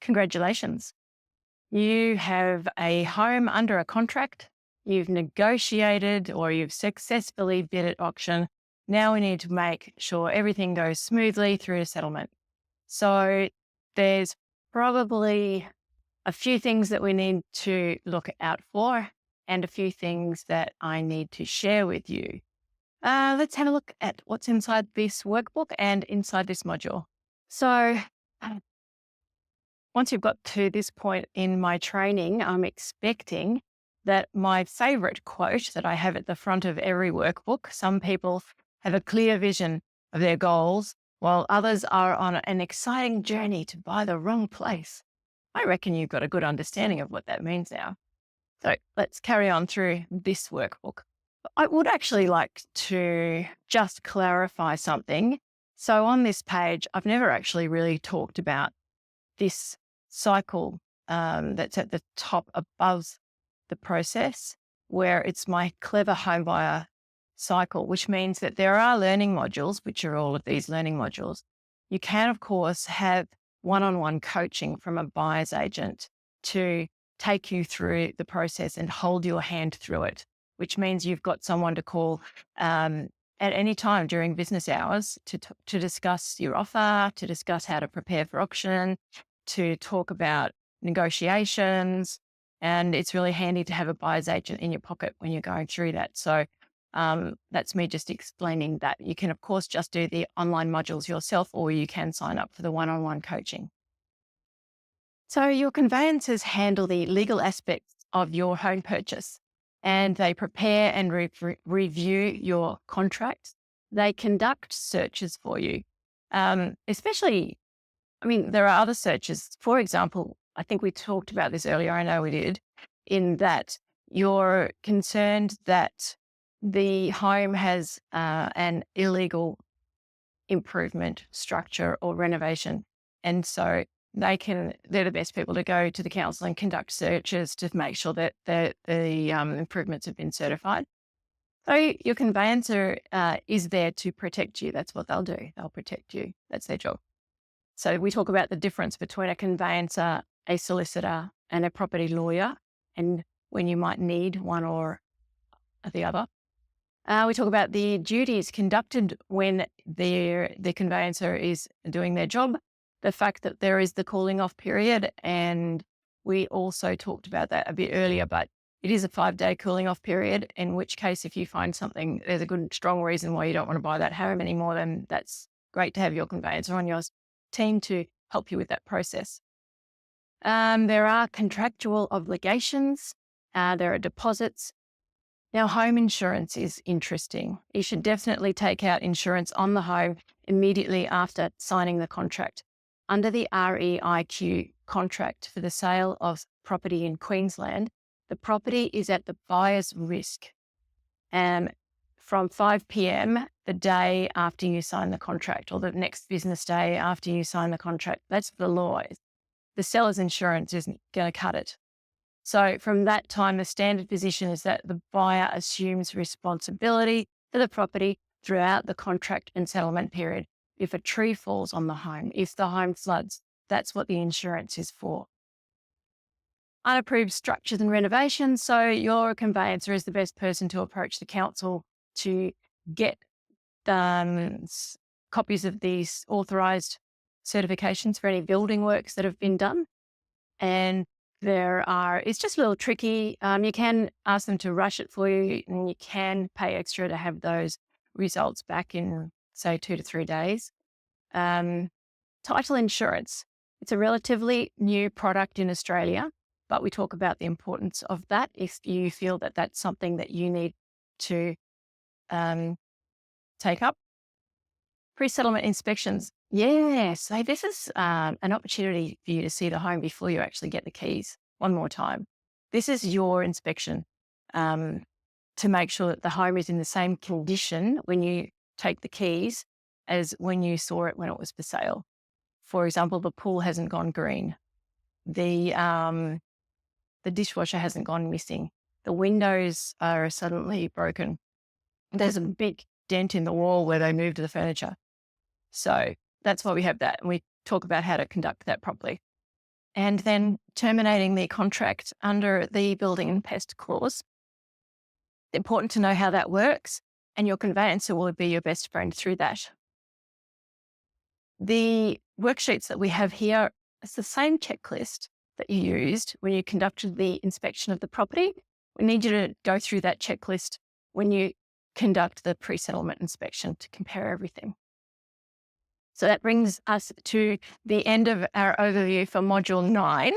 Congratulations. You have a home under a contract. You've negotiated or you've successfully bid at auction. Now we need to make sure everything goes smoothly through to settlement. So there's probably a few things that we need to look out for and a few things that I need to share with you. Let's have a look at what's inside this workbook and inside this module. So once you've got to this point in my training, I'm expecting that my favorite quote that I have at the front of every workbook, some people have a clear vision of their goals, while others are on an exciting journey to buy the wrong place. I reckon you've got a good understanding of what that means now. So let's carry on through this workbook. I would actually like to just clarify something. So on this page, I've never actually really talked about this cycle that's at the top above the process, where it's my clever home buyer cycle, which means that there are learning modules, which are all of these learning modules. You can, of course, have one-on-one coaching from a buyer's agent to take you through the process and hold your hand through it, which means you've got someone to call at any time during business hours to discuss your offer, to discuss how to prepare for auction, to talk about negotiations. And it's really handy to have a buyer's agent in your pocket when you're going through that. So that's me just explaining that. You can, of course, just do the online modules yourself, or you can sign up for the one-on-one coaching. So your conveyancers handle the legal aspects of your home purchase, and they prepare and review your contract. They conduct searches for you, especially, there are other searches. For example, I think we talked about this earlier. I know we did, in that you're concerned that the home has an illegal improvement, structure, or renovation. And so they're the best people to go to the council and conduct searches to make sure that the improvements have been certified. So your conveyancer is there to protect you. That's what they'll do. They'll protect you. That's their job. So we talk about the difference between a conveyancer, a solicitor, and a property lawyer, and when you might need one or the other. We talk about the duties conducted when the conveyancer is doing their job, the fact that there is the cooling off period, and we also talked about that a bit earlier, but it is a 5-day cooling off period, in which case if you find something, there's a good strong reason why you don't want to buy that home anymore, then that's great to have your conveyancer on your team to help you with that process. There are contractual obligations. There are deposits. Now, home insurance is interesting. You should definitely take out insurance on the home immediately after signing the contract. Under the REIQ contract for the sale of property in Queensland, the property is at the buyer's risk. From 5 p.m. the day after you sign the contract, or the next business day after you sign the contract, that's the law. The seller's insurance isn't going to cut it. So from that time, the standard position is that the buyer assumes responsibility for the property throughout the contract and settlement period. If a tree falls on the home, if the home floods, that's what the insurance is for. Unapproved structures and renovations. So your conveyancer is the best person to approach the council to get copies of these authorised certifications for any building works that have been done. And it's just a little tricky. You can ask them to rush it for you, and you can pay extra to have those results back in, say, 2 to 3 days. Title insurance. It's a relatively new product in Australia, but we talk about the importance of that if you feel that that's something that you need to take up. Pre-settlement inspections. Yes, so this is an opportunity for you to see the home before you actually get the keys one more time. This is your inspection to make sure that the home is in the same condition when you take the keys as when you saw it when it was for sale. For example, the pool hasn't gone green. The dishwasher hasn't gone missing. The windows are suddenly broken. There's a big dent in the wall where they moved the furniture. So that's why we have that. And we talk about how to conduct that properly. and then terminating the contract under the building and pest clause. It's important to know how that works, and your conveyancer will be your best friend through that. The worksheets that we have here, it's the same checklist that you used when you conducted the inspection of the property. We need you to go through that checklist when you conduct the pre-settlement inspection to compare everything. So that brings us to the end of our overview for Module 9.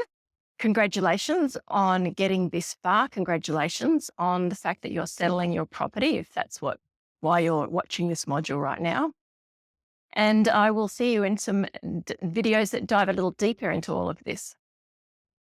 Congratulations on getting this far. Congratulations on the fact that you're settling your property, if that's why you're watching this module right now. And I will see you in some videos that dive a little deeper into all of this.